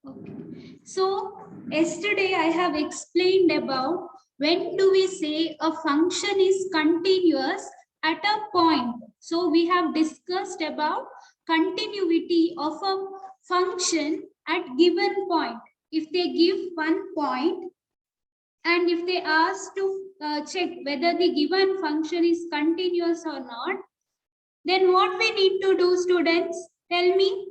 Okay. So yesterday I have explained about when do we say a function is continuous at a point. So we have discussed about continuity of a function at given point. If they give one point and if they ask to check whether the given function is continuous or not, then what we need to do, students? Tell me.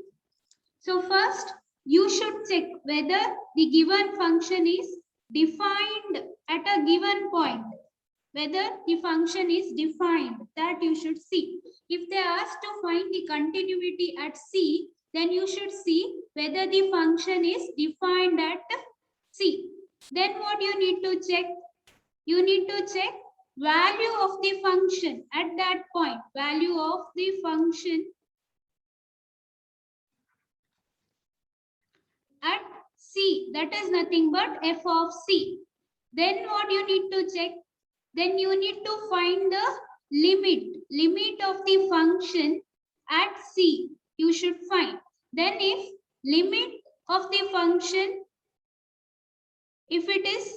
So first, you should check whether the given function is defined at a given point. Whether the function is defined, that you should see. If they ask to find the continuity at C, then you should see whether the function is defined at C. Then what you need to check? You need to check value of the function at that point. Value of the function at C, that is nothing but f of C. Then what you need to check? Then you need to find the limit of the function at C. You should find. Then if limit of the function, if it is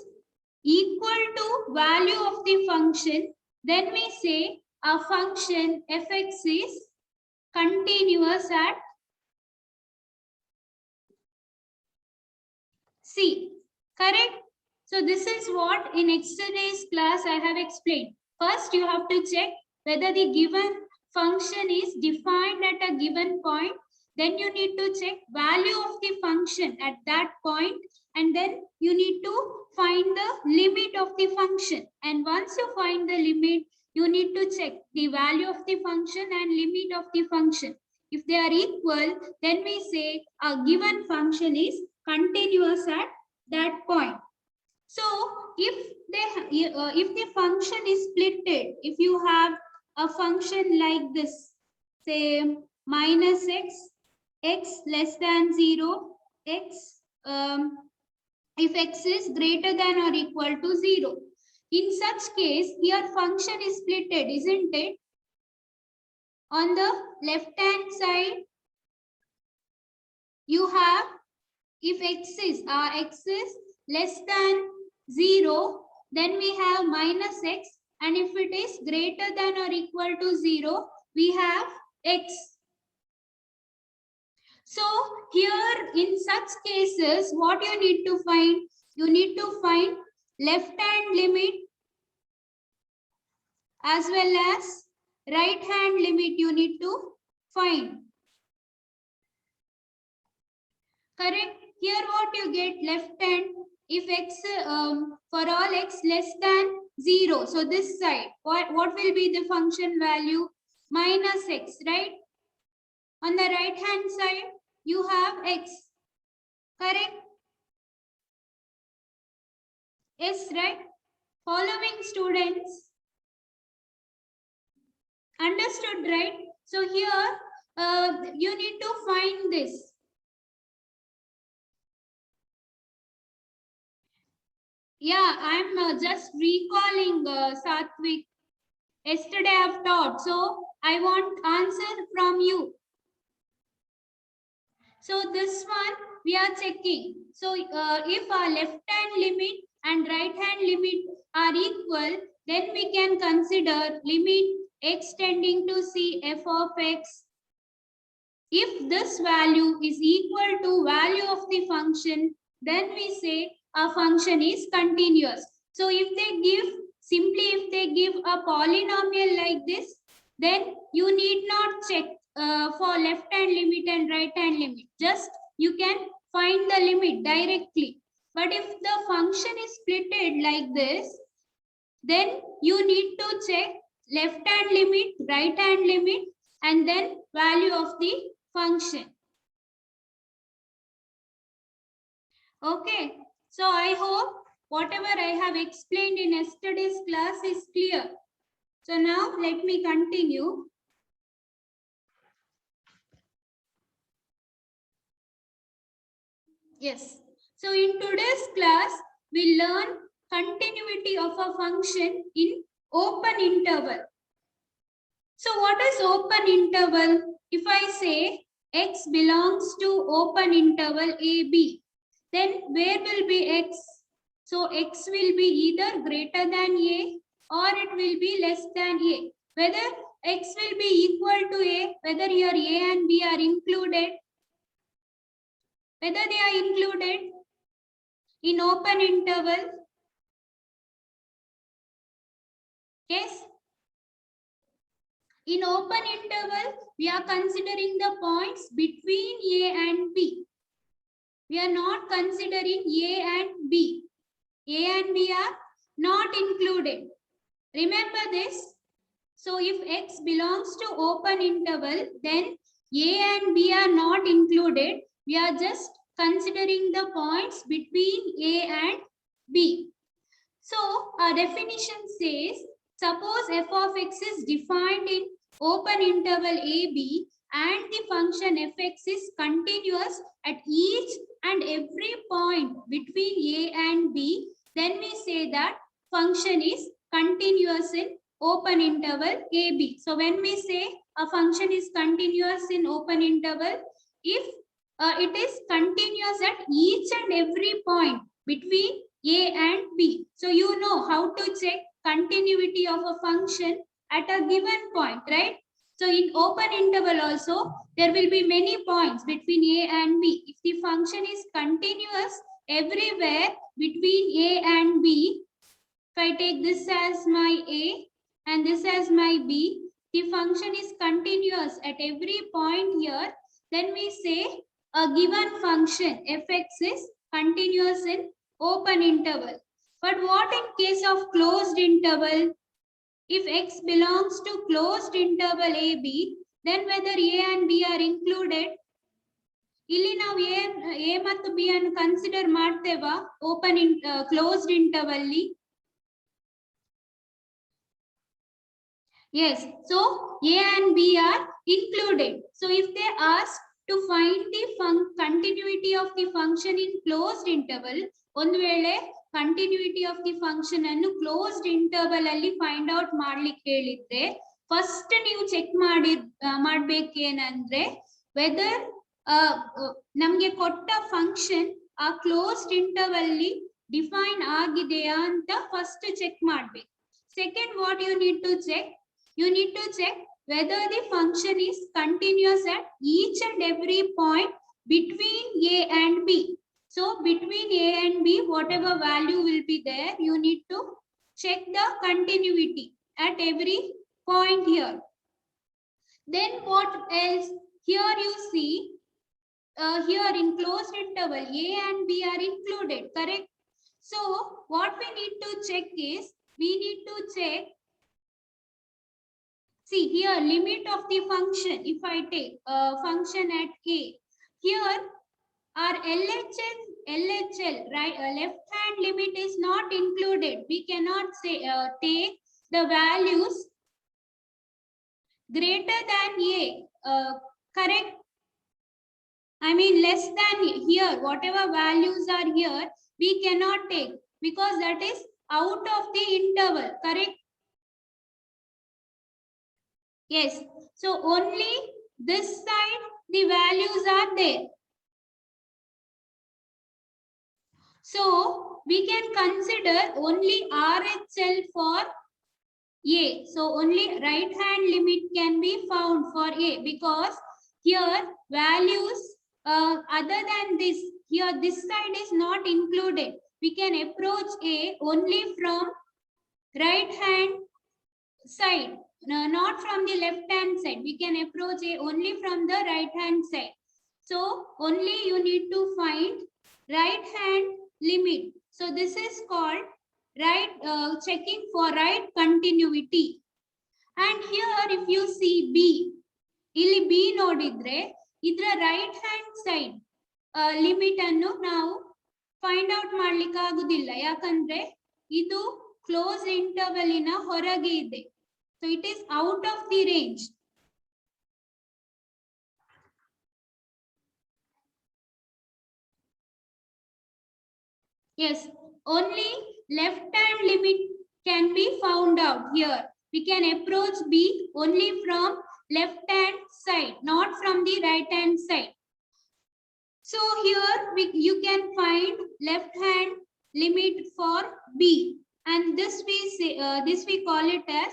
equal to value of the function, then we say a function fx is continuous at C. Correct? So this is what in yesterday's class I have explained. First you have to check whether the given function is defined at a given point. Then you need to check value of the function at that point, and then you need to find the limit of the function. And once you find the limit, you need to check the value of the function and limit of the function. If they are equal, then we say a given function is continuous at that point. So if the function is splitted, if you have a function like this, say minus x less than 0, x if x is greater than or equal to 0. In such case, your function is splitted, isn't it? On the left hand side, you have if x is less than 0, then we have minus x, and if it is greater than or equal to 0, we have x. So here in such cases, what you need to find? You need to find left hand limit as well as right hand limit you need to find. Correct? Here what you get, left hand, if x for all x less than 0. So this side, what will be the function value? Minus x, right? On the right hand side, you have x. Correct? Yes, right? Following students. Understood, right? So here you need to find this. Yeah, I'm just recalling Satvik. Yesterday I have taught, so I want answer from you. So this one we are checking. So if our left hand limit and right hand limit are equal, then we can consider limit x tending to c f of x. If this value is equal to value of the function, then we say a function is continuous. So if they give a polynomial like this, then you need not check for left hand limit and right hand limit. Just you can find the limit directly. But if the function is splitted like this, then you need to check left hand limit, right hand limit, and then value of the function. Okay, so I hope whatever I have explained in yesterday's class is clear. So now let me continue. Yes, so in today's class, we learn continuity of a function in open interval. So what is open interval? If I say x belongs to open interval AB, then where will be x? So x will be either greater than a or it will be less than a. Whether x will be equal to a, whether here a and b are included, whether they are included in open interval. Yes. In open interval, we are considering the points between a and b. We are not considering a and b. A and b are not included. Remember this. So if x belongs to open interval, then a and b are not included. We are just considering the points between a and b. So our definition says, suppose f of x is defined in open interval ab and the function fx is continuous at each and every point between a and b, then we say that function is continuous in open interval ab. So when we say a function is continuous in open interval, if it is continuous at each and every point between a and b. So you know how to check continuity of a function at a given point, right? So in open interval also, there will be many points between a and b. If the function is continuous everywhere between a and b, if I take this as my a and this as my b, the function is continuous at every point here, then we say a given function fx is continuous in open interval. But what in case of closed interval? If x belongs to closed interval AB, then whether a and b are included. ಇಲ್ಲಿ ನಾವು a ಮತ್ತು b ಅನ್ನು consider ಮಾಡ್ತೇವಾ open closed interval ಅಲ್ಲಿ? Yes, so a and b are included. So if they ask to find the continuity of the function in closed interval, ಒಂದು ವೇಳೆ continuity of the function ಅನ್ನು closed interval ಅಲ್ಲಿ find out ಮಾಡ್ಲಿಕ್ಕೆ ಹೇಳಿದ್ರೆ, first ನೀವು check ಮಾಡ್ಬೇಕೇನಂದ್ರೆ whether ನಮಗೆ ಕೊಟ್ಟ function ಆ ಕ್ಲೋಸ್ಡ್ ಇಂಟರ್ವಲ್ ಅಲ್ಲಿ ಡಿಫೈನ್ ಆಗಿದೆಯಾ ಅಂತ ಫಸ್ಟ್ ಚೆಕ್ ಮಾಡ್ಬೇಕು. Second, what you need to check? You need to check whether the function is continuous at each and every point between a and b. So between a and b, whatever value will be there, you need to check the continuity at every point here. Then what else? Here you see, here in closed interval, a and b are included, correct? So what we need to check is, we need to check, see here, limit of the function. If I take a function at a, here our LHL, right, left hand limit is not included. We cannot say take the values greater than a, correct? I mean less than here, whatever values are here, we cannot take because that is out of the interval, correct? Yes, so only this side the values are there. So we can consider only RHL for a. So only right hand limit can be found for a because here values other than this, here this side is not included. We can approach a only from right hand side, not from the left hand side. We can approach a only from the right hand side. So only you need to find right hand limit. So this is called right checking for right continuity. And here if you see b, ಇಲ್ಲಿ b ನೋಡಿದ್ರೆ ಇದರ right hand side limit ಅನ್ನು ನಾವು find out ಮಾಡ್ಲಿಕ್ಕೆ ಆಗುದಿಲ್ಲ, ಯಾಕಂದ್ರೆ ಇದು close interval ನ ಹೊರಗೆ ಇದೆ. So it is out of the range. Yes, only left hand limit can be found out here. We can approach b only from left hand side, not from the right hand side. So here you can find left hand limit for b, and this we call it as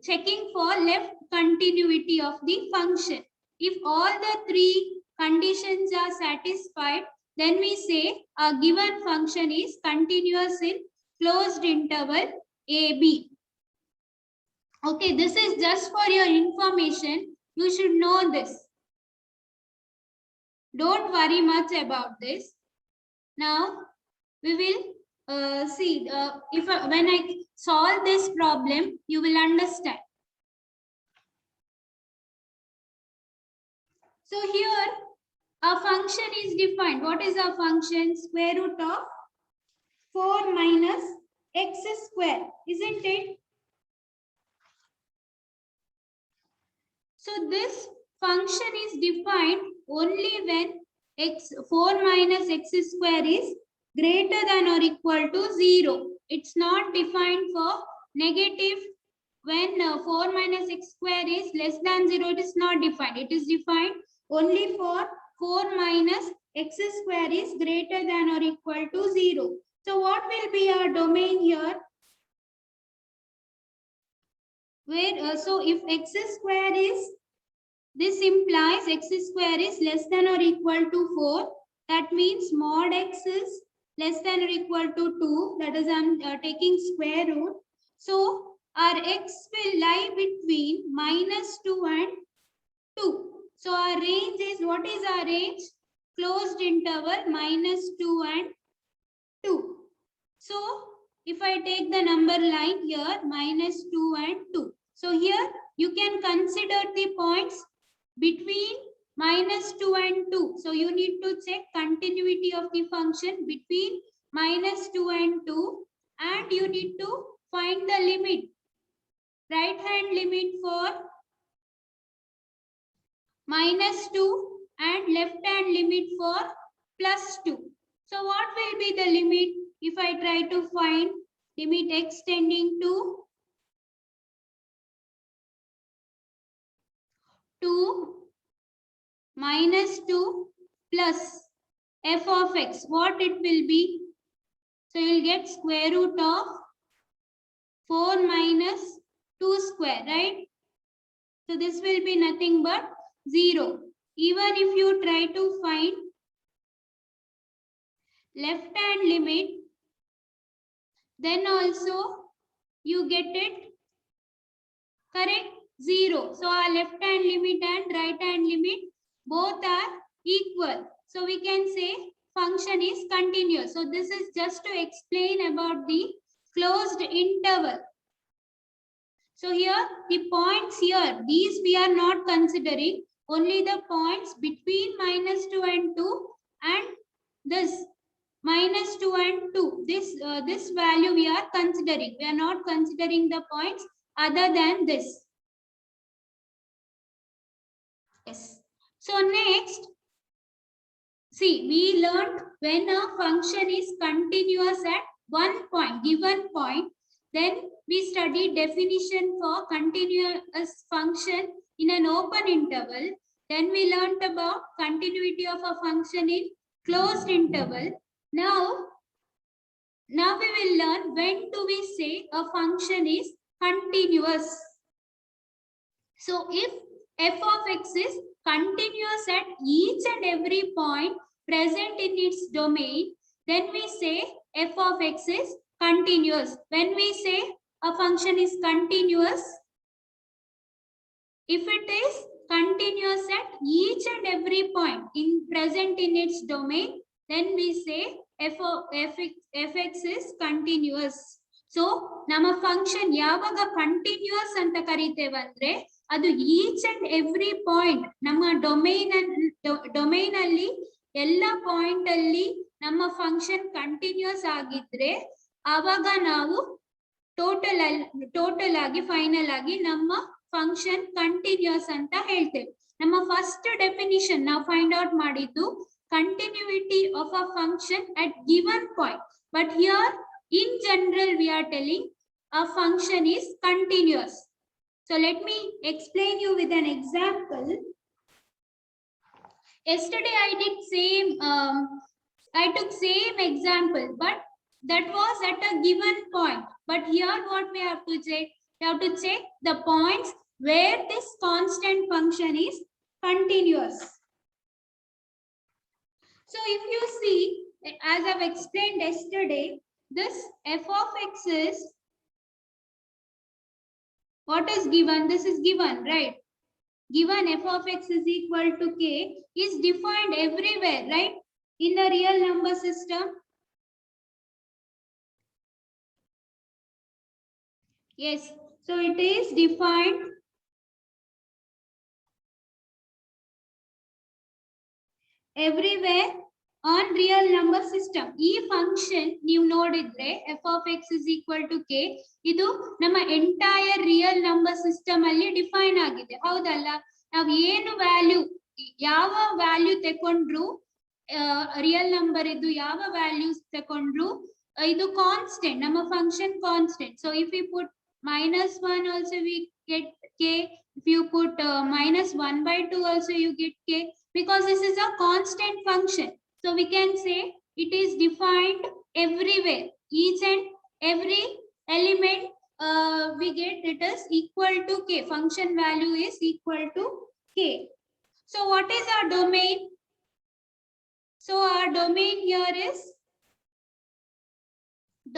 checking for left continuity of the function. If all the three conditions are satisfied, then we say a given function is continuous in closed interval AB. Okay, this is just for your information. You should know this. Don't worry much about this. Now we will see when I solve this problem, you will understand. So here a function is defined. What is a function? Square root of 4 minus x square, isn't it? So this function is defined only when 4 minus x square is greater than or equal to 0. It's not defined for negative. When 4 minus x square is less than 0, it is not defined. It is defined only for 4 minus x square is greater than or equal to 0. So what will be our domain here? Where so if x square is, this implies x square is less than or equal to 4. That means mod x is less than or equal to 2. That is, I'm taking square root. So our x will lie between minus 2 and 2. So our range is, what is our range? Closed interval minus 2 and 2. So if I take the number line here, minus 2 and 2. So here you can consider the points between minus 2 and 2. So you need to check continuity of the function between minus 2 and 2, and you need to find the limit, right hand limit for minus 2 and left hand limit for plus 2. So what will be the limit if I try to find limit x tending to 2 minus 2 plus f of x? What it will be? So you'll get square root of 4 minus 2 square, right? So this will be nothing but 0. Even if you try to find left hand limit, then also you get it correct, 0. So our left hand limit and right hand limit both are equal. So we can say function is continuous. So this is just to explain about the closed interval. So here the points here, these we are not considering, only the points between minus 2 and 2 and this minus 2 and 2. This value we are considering. We are not considering the points other than this. Yes. So next, see, we learned when a function is continuous at one point, given point, then we studied definition for continuous function in an open interval. Then we learned about continuity of a function in closed interval. Now we will learn when do we say a function is continuous. So if f of x is continuous at each and every point present in its domain, then we say f of x is continuous. When we say a function is continuous, if it is continuous at each and every point present in its domain, then we say fx is continuous. So ನಮ್ಮ function ಯಾವಾಗ continuous ಅಂತ ಕರೀತೇವಂದ್ರೆ ಅದು each and every point ನಮ್ಮ domain ಅಲ್ಲಿ ಎಲ್ಲ point ಅಲ್ಲಿ ನಮ್ಮ function continuous ಆಗಿದ್ರೆ ಆವಾಗ ನಾವು ಟೋಟಲ್ ಆಗಿ ಫೈನಲ್ ಆಗಿ ನಮ್ಮ ಫಂಕ್ಷನ್ ಕಂಟಿನ್ಯೂಸ್ ಅಂತ ಹೇಳ್ತೇವೆ. ನಮ್ಮ ಫಸ್ಟ್ ಡೆಫಿನಿಷನ್ ನಾವು ಫೈಂಡ್ ಔಟ್ ಮಾಡಿದ್ದು continuity of a function at given point, but here in general we are telling a function is continuous. So let me explain you with an example. Yesterday I did same, I took same example, but that was at a given point. But here what we have to check? We have to check the points where this constant function is continuous. So if you see, as I've explained yesterday, this f of x is, what is given? This is given, right? Given f of x is equal to k is defined everywhere, right? In the real number system. Yes, so it is defined everywhere on real number system. ಈ function ನೀವು ನೋಡಿದ್ರೆ f of x is equal to k, ಇದು ನಮ್ಮ entire real number system ಅಲ್ಲಿ define ಆಗಿದೆ, ಹೌದಲ್ಲ? ನಾವು ಏನು ವ್ಯಾಲ್ಯೂ, ಯಾವ ವ್ಯಾಲ್ಯೂ ತಗೊಂಡ್ರು, ರಿಯಲ್ ನಂಬರ್ ಇದು ಯಾವ ವ್ಯಾಲ್ಯೂಸ್ ತಗೊಂಡ್ರು, ಇದು ಕಾನ್ಸ್ಟೆಂಟ್, ನಮ್ಮ function constant. So if you put -1 also we get k, if you put -1/2 also you get k, because this is a constant function. So we can say it is defined everywhere, each and every element we get it is equal to k, function value is equal to k. So what is our domain? So our domain here is,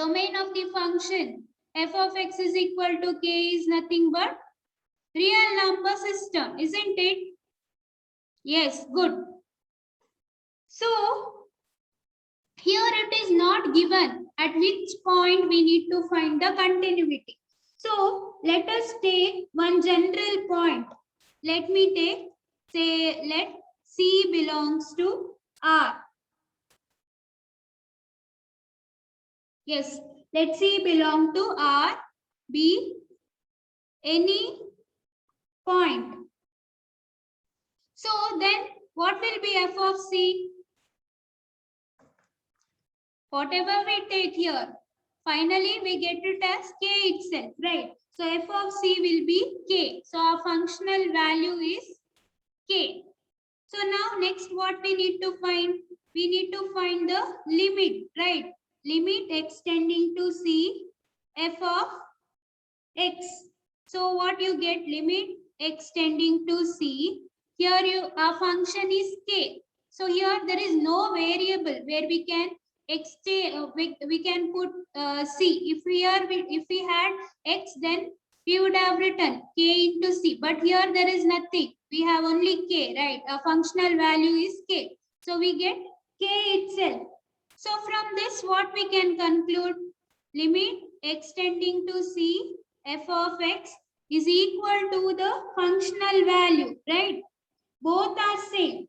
domain of the function f of x is equal to k is nothing but real number system, isn't it? Yes, good. So here it is not given at which point we need to find the continuity. So let us take one general point. Let me take, say, let C belongs to R. Yes, let C belong to R, be any point. So then what will be f of C? Whatever we take here, finally we get it as k itself, right? So f of C will be k. So our functional value is k. So now next what we need to find? We need to find the limit, right? Limit extending to C f of x. So what you get? Limit extending to C. Here our function is k. So here there is no variable where we can we can put c. If we had x, then we would have written k into c. But here there is nothing. We have only k, right? Our functional value is k. So we get k itself. So from this, what we can conclude? Limit extending to c f of x is equal to the functional value, right? Both are same.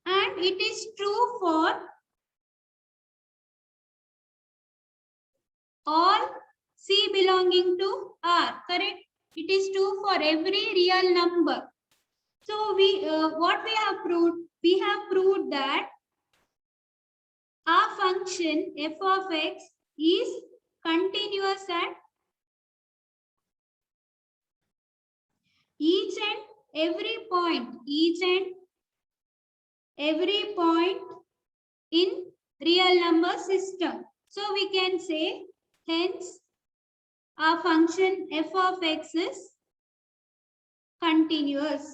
And it is true for all C belonging to R, correct? It is true for every real number. So what we have proved? We have proved that our function f of x is continuous at each and every point, in real number system. So we can say, hence our function f of x is continuous.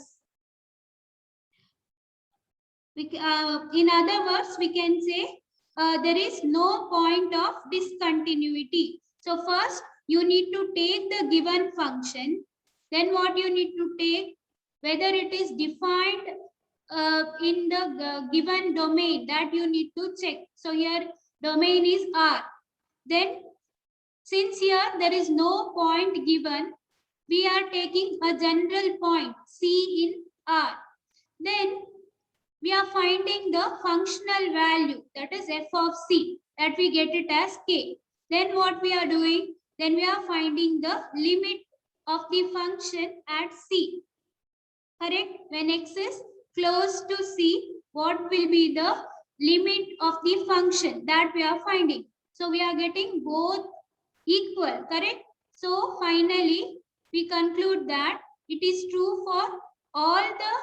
In other words, we can say there is no point of discontinuity. So first you need to take the given function. Then what you need to take? Whether it is defined in the given domain, that you need to check. So here domain is R. Then since here there is no point given, we are taking a general point C in R. Then we are finding the functional value, that is f of C, that we get it as k. Then what we are doing? Then we are finding the limit of the function at C, correct? When x is close to C, what will be the limit of the function that we are finding? So we are getting both equal, correct? So finally we conclude that it is true for all the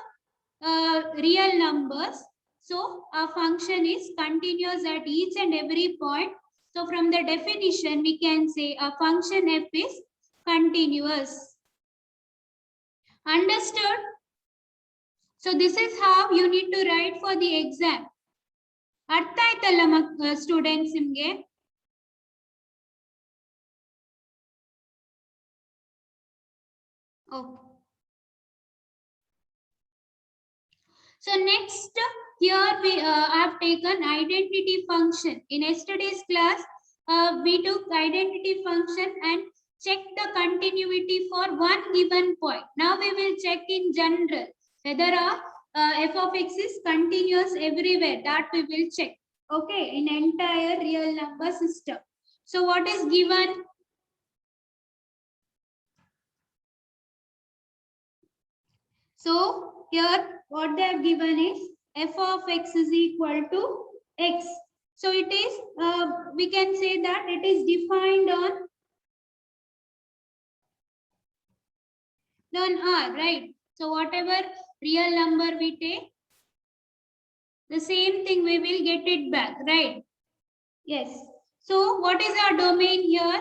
real numbers. So a function is continuous at each and every point. So from the definition, we can say a function f is continuous. Understood? So this is how you need to write for the exam. ಅರ್ಥ ಆಯ್ತಲ್ಲ students ನಿಮಗೆ? Okay. So next, here we have taken identity function. In yesterday's class, we took identity function and checked the continuity for one given point. Now we will check in general whether f of x is continuous everywhere. That we will check. Okay, in entire real number system. So what is given? So here what they have given is f of x is equal to x. So it is, we can say that it is defined on R, right? So whatever real number we take, the same thing we will get it back, right? Yes. So what is our domain here?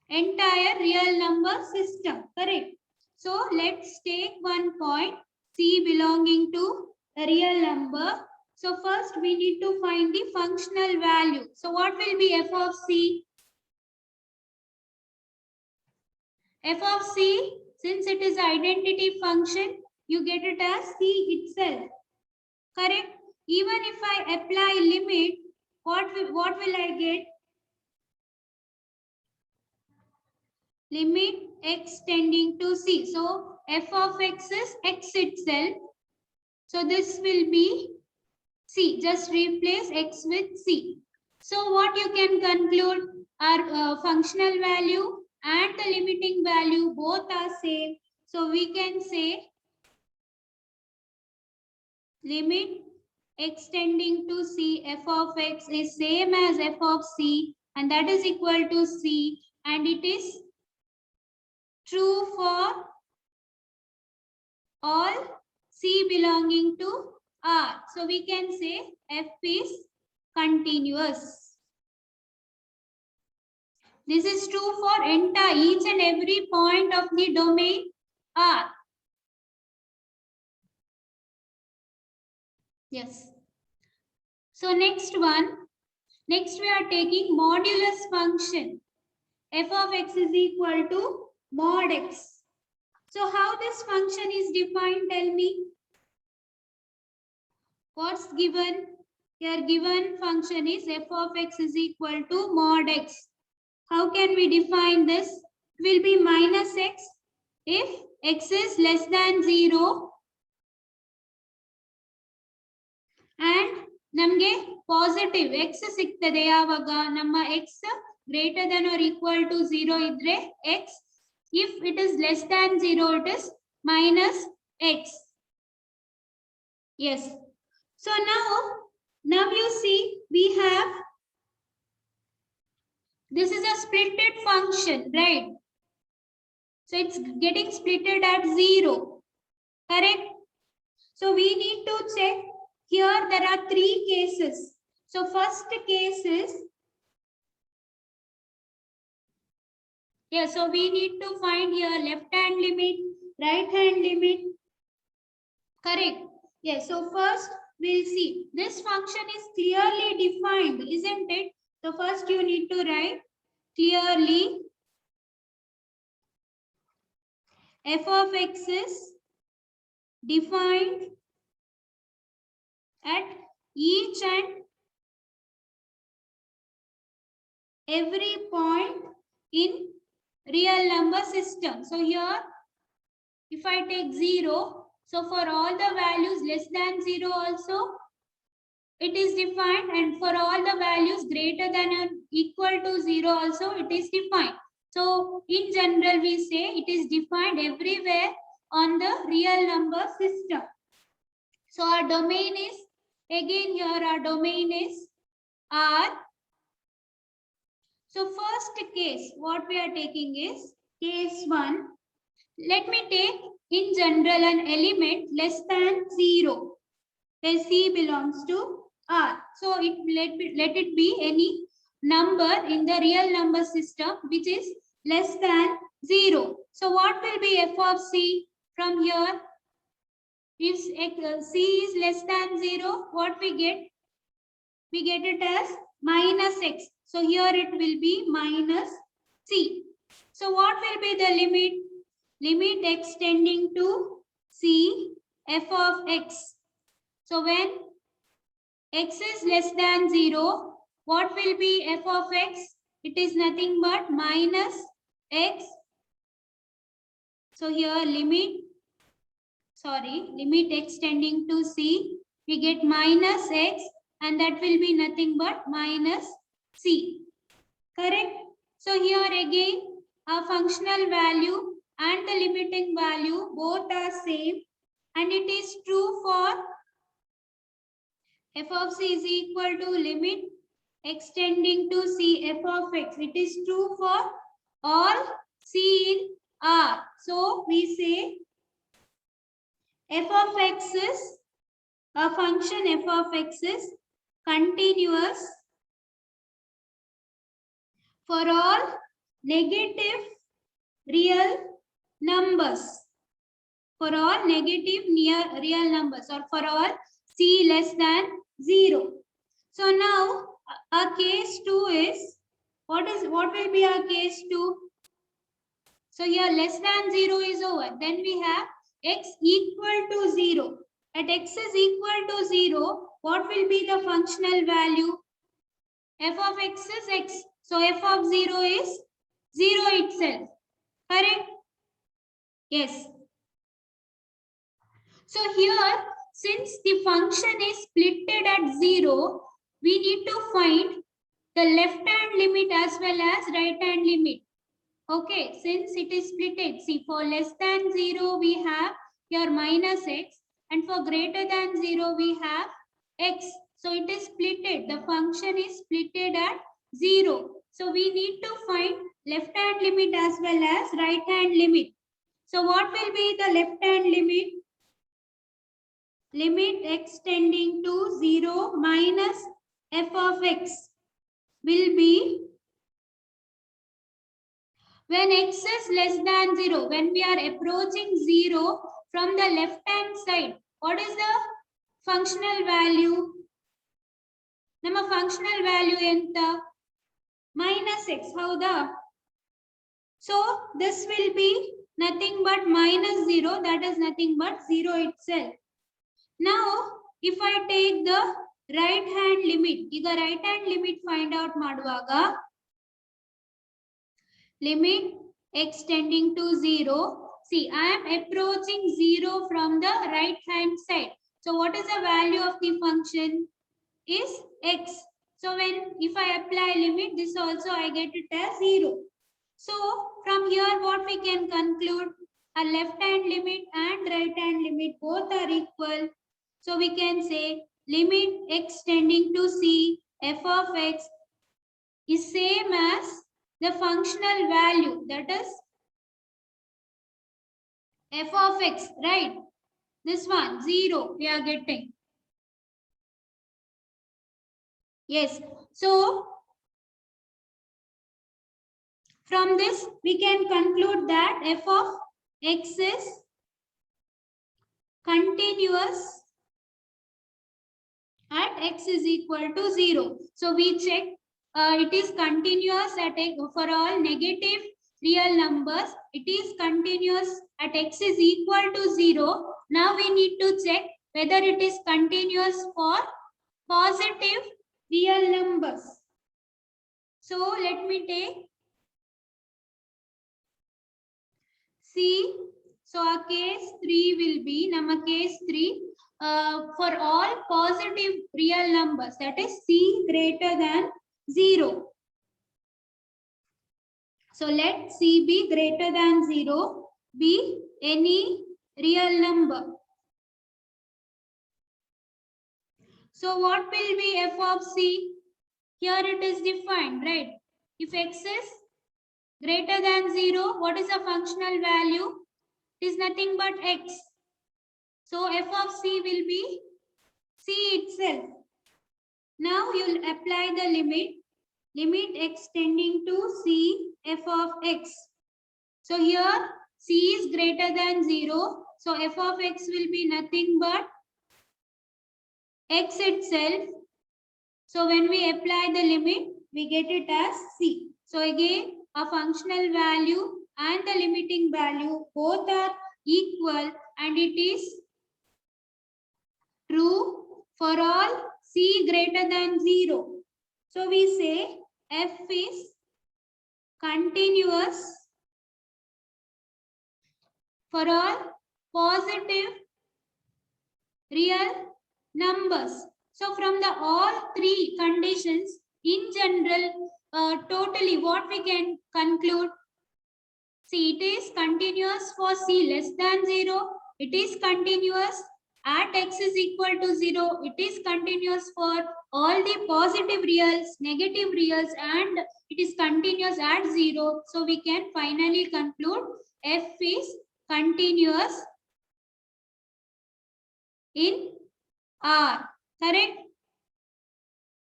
Entire real number system, correct? So let's take one point C belonging to a real number. So first we need to find the functional value. So what will be f of C? F of C, since it is identity function, you get it as C itself, correct? Even if I apply limit, what will I get? Limit x tending to C. So f of x is x itself. So this will be C. Just replace x with C. So what you can conclude, our functional value and the limiting value both are same. So we can say limit x tending to C f of x is same as f of C, and that is equal to C, and it is true for all C belonging to R. So we can say f is continuous. This is true for entire each and every point of the domain R. Yes. So next one. Next we are taking modulus function. F of x is equal to mod x. So how this function is defined? Tell me. What's given? Here given function is f of x is equal to mod x. How can we define this? It will be minus x if x is less than 0 and namge positive x siktade yavaga namma x greater than or equal to 0 idre x, if it is less than 0 it is minus x. Yes. So now you see we have, this is a splitted function, right? So it's getting splitted at 0, correct? So we need to check. Here there are 3 cases. So first case is, yeah, so we need to find here left hand limit, right hand limit, correct? Yes. So first we'll see this function is clearly defined, isn't it? So first you need to write clearly f of x is defined at each and every point in real number system. So here if I take 0, so for all the values less than 0 also it is defined, and for all the values greater than or equal to 0 also it is defined. So in general we say it is defined everywhere on the real number system. So our domain is, again here our domain is R. So first case what we are taking is case 1. let me take in general an element less than 0, where C belongs to R. So let it be any number in the real number system which is less than 0. So what will be f of C from here? If C is less than 0, what we get? We get it as minus x. So here it will be minus C. So what will be the limit? Limit x tending to C f of x. So when x is less than 0, what will be f of x? It is nothing but minus x. So here limit x tending to C, we get minus x, and that will be nothing but minus C. Correct? So here again, a functional value and the limiting value both are same, and it is true for f of C is equal to limit x tending to C f of x. It is true for all C in R. So we say f of x is a function f of x is continuous for all negative real numbers. For all negative real numbers, or for all C less than 0. So now our case 2 is, what will be our case 2? So here less than 0 is over. Then we have x equal to 0. At x is equal to 0, what will be the functional value? F of x is x. So f of 0 is 0 itself. Correct? Yes. So here, since the function is splitted at 0, we need to find the left hand limit as well as right hand limit. Okay, since it is splitted, see, for less than 0 we have here minus x, and for greater than 0 we have x. So it is splitted. The function is splitted at 0. So we need to find left hand limit as well as right hand limit. So what will be the left hand limit? Limit x tending to 0 minus f of x will be when x is less than 0, when we are approaching 0 from the left hand side. What is the functional value? Nama functional value enta? Minus x. Howda? So this will be nothing but minus 0. That is nothing but 0 itself. Now, if I take the right hand limit, ಈಗ right hand limit find out ಮಾಡುವಾಗ, limit x tending to 0. See, I am approaching 0 from the right hand side. So what is the value of the function? Is x. So if I apply limit, this also I get it as 0. So from here what we can conclude? A left hand limit and right hand limit both are equal. So we can say limit x tending to C f of x is same as the functional value, that is f of x, right? This one 0 we are getting. Yes. So from this we can conclude that f of x is continuous at x is equal to 0. So we check it is continuous at x for all negative real numbers. It is continuous at x is equal to 0. Now we need to check whether it is continuous for positive real numbers. So let me take C. So our case 3 will be, nama case 3, for all positive real numbers, that is C greater than 0. So let C be greater than 0, be any real number. So what will be f of C? Here it is defined, right? If x is greater than 0, what is the functional value? It is nothing but x. So f of c will be c itself. Now you will apply the limit x tending to c f of x. So here c is greater than 0. So f of x will be nothing but x itself. So when we apply the limit, we get it as c. So again, a functional value and the limiting value both are equal, and it is true for all c greater than 0. So we say f is continuous for all positive real numbers. So from the all three conditions, in general, totally what we can conclude, see, it is continuous for c less than 0. It is continuous at x is equal to 0. It is continuous for all the positive reals, negative reals, and it is continuous at 0. So we can finally conclude f is continuous in R, correct?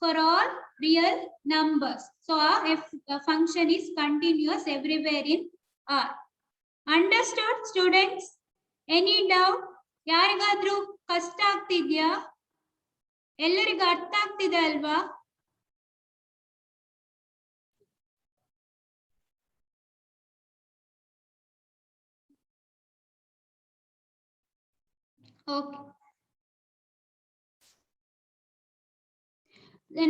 For all real numbers. So our f function is continuous everywhere in R. Understood, students? Any doubt? ಯಾರಿಗಾದ್ರೂ ಕಷ್ಟ ಆಗ್ತಿದ್ಯಾ? ಎಲ್ಲರಿಗೂ ಅರ್ಥ ಆಗ್ತಿದೆ ಅಲ್ವಾ? Okay.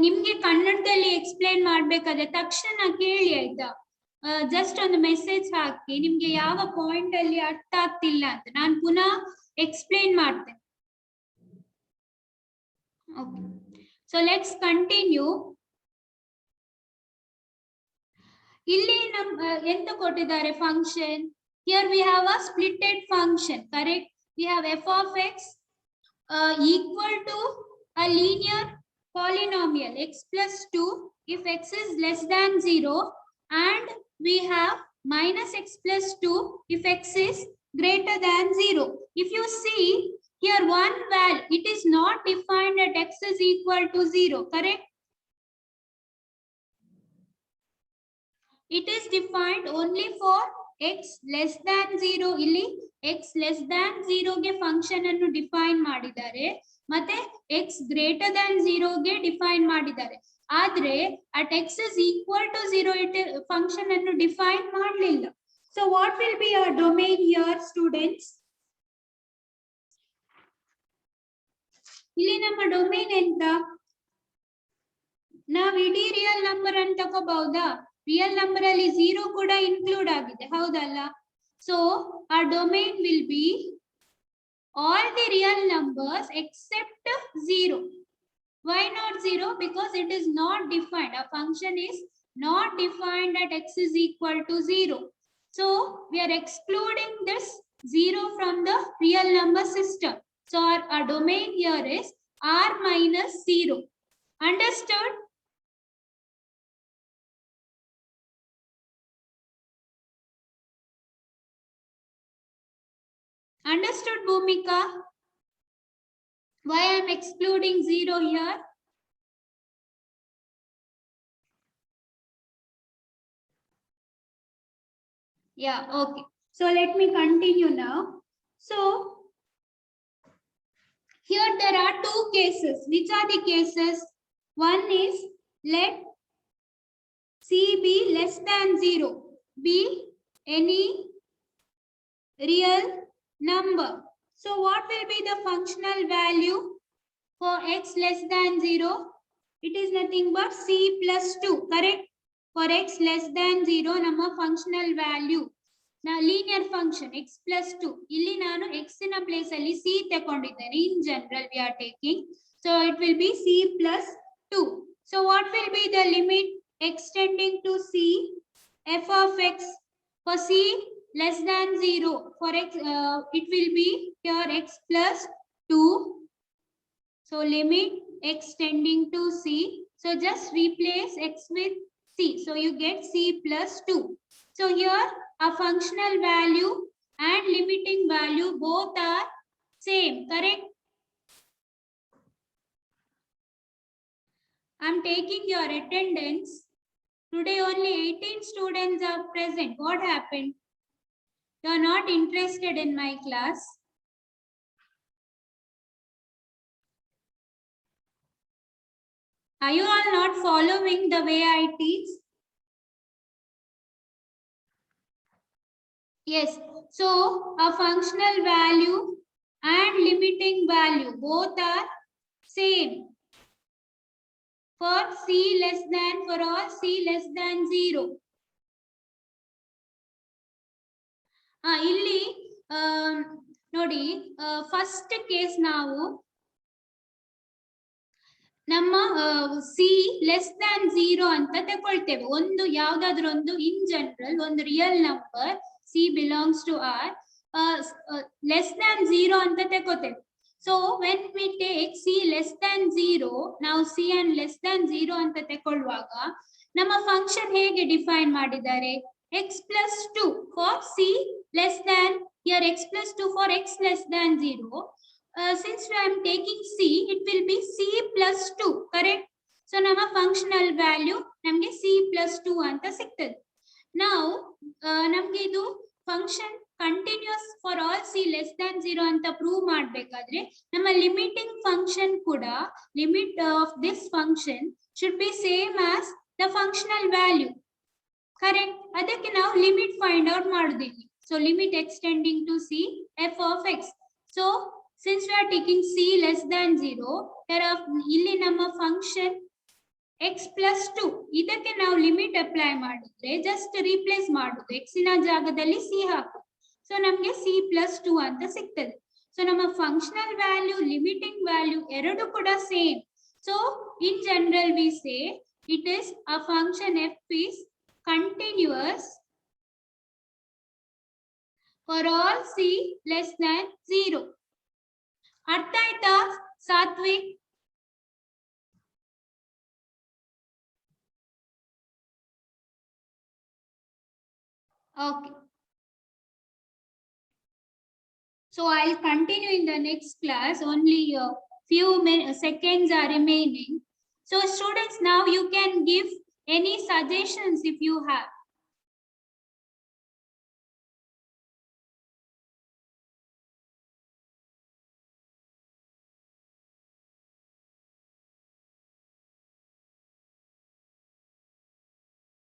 ನಿಮ್ಗೆ ಕನ್ನಡದಲ್ಲಿ explain ಮಾಡ್ಬೇಕಾದ್ರೆ ತಕ್ಷಣ ಕೇಳಿ ಆಯ್ತಾ? ಜಸ್ಟ್ ಒಂದು ಮೆಸೇಜ್ ಹಾಕಿ ನಿಮ್ಗೆ ಯಾವ ಪಾಯಿಂಟ್ ಅಲ್ಲಿ ಅರ್ಥ ಆಗ್ತಿಲ್ಲ ಅಂತ ನಾನು ಪುನಃ ಎಕ್ಸ್ಪ್ಲೈನ್ ಮಾಡ್ತೇನೆ. Okay, so let's continue. ಇಲ್ಲಿ ನಮ್ ಎಂತ ಕೊಟ್ಟಿದ್ದಾರೆ function? Here we have a splitted function, correct? We have f of x equal to a linear polynomial x plus 2 if x is less than 0, and we have minus x plus 2 if x is greater than 0. If you see here one value, it is not defined at x is equal to 0, correct? It is defined only for x less than 0. ಇಲ್ಲಿ x less than 0 ಗೆ function ಅನ್ನು define ಮಾಡಿದ್ದಾರೆ, ಮತ್ತೆ x greater than 0 ಗೆ define ಮಾಡಿದ್ದಾರೆ. ಆದ್ರೆ at x is equal to 0 function ಅನ್ನು define ಮಾಡಲಿಲ್ಲ. So what will be our domain here, students? ಇಲ್ಲಿ ನಮ್ಮ ಡೊಮೇನ್ ಎಂತ? ನಾವು ಇಡೀ ರಿಯಲ್ ನಂಬರ್ ಅನ್ನು ತಗೋಬಹುದಾ? ರಿಯಲ್ ನಂಬರ್ ಅಲ್ಲಿ 0 ಕೂಡ ಇನ್ಕ್ಲೂಡ್ ಆಗಿದೆ, ಹೌದಲ್ಲ? So our domain will be all the real numbers except 0. Why not 0? Because it is not defined. A function is not defined at x is equal to 0. So we are excluding this 0 from the real number system. So our domain here is r minus 0. Understood? Understood, Bhumika? Why I am excluding 0 here? Yeah, okay. So let me continue now. So here there are two cases. Which are the cases? One is let c be less than 0, be any real number. So what will be the functional value for x less than 0? It is nothing but c plus 2, correct? For x less than 0, ನಮ್ಮ functional value linear function x plus 2. ಇಲ್ಲಿ ನಾನು x ನ place ಅಲ್ಲಿ c ತಗೊಂಡಿದ್ದೇನೆ. In general we are taking, so it will be c plus 2. So what will be the limit extending to c f of x for c less than 0? For x it will be here x plus 2. So limit extending to c. So just replace x with c. So you get c plus 2. So here a functional value and limiting value both are same, correct? I'm taking your attendance. Today only 18 students are present. What happened? You are not interested in my class. Are you all not following the way I teach? Yes. So a functional value and limiting value both are same. For C less than, for all C less than 0. ಇಲ್ಲಿ ನೋಡಿ first case ನಾವು ನಮ್ಮ C less than 0 ಅಂತ ತಗೊಳ್ತೇವೆ. ಒಂದು ಯಾವ್ದಾದ್ರು ಒಂದು in general ಒಂದು real number C belongs to R less than 0 ಅಂತ ತಗೋತೇವೆ. So when we take C less than 0, ನಾವು ಸಿ ಅಂಡ್ ಲೆಸ್ ದ್ಯಾನ್ 0 ಅಂತ ತಗೊಳ್ಳುವಾಗ ನಮ್ಮ ಫಂಕ್ಷನ್ ಹೇಗೆ ಡಿಫೈನ್ ಮಾಡಿದ್ದಾರೆ? x plus 2 for c less than, here x plus 2 for x less than 0. Since I am taking c, it will be c plus 2, correct? So nama functional value namge c plus 2 anta siktade. Now namge idu function continuous for all c less than 0 anta prove madbekadre nama limiting function kuda limit of this function should be same as the functional value, correct? ಅದಕ್ಕೆ ನಾವು limit find out ಮಾಡೋದಿಲ್ಲ. So limit extending to c f of x. So since we are taking c less than 0, ಇಲ್ಲಿ ನಮ್ಮ function x plus 2, ಇದಕ್ಕೆ ನಾವು limit apply ಮಾಡಿದ್ರೆ just replace ಮಾಡುದು, ಎಕ್ಸಿನ ಜಾಗದಲ್ಲಿ ಸಿ ಹಾಕು. ಸೊ ನಮ್ಗೆ ಸಿ ಪ್ಲಸ್ 2 ಅಂತ ಸಿಗ್ತದೆ. ಸೊ ನಮ್ಮ ಫಂಕ್ಷನಲ್ ವ್ಯಾಲ್ಯೂ ಲಿಮಿಟಿಂಗ್ ವ್ಯಾಲ್ಯೂ ಎರಡು ಕೂಡ same. So in general we say it is a function F is continuous for all c less than 0. ಅರ್ಥ ಆಯ್ತಾ Satwik? Okay. So I'll continue in the next class. Only a few seconds are remaining. So students, now you can give any suggestions if you have.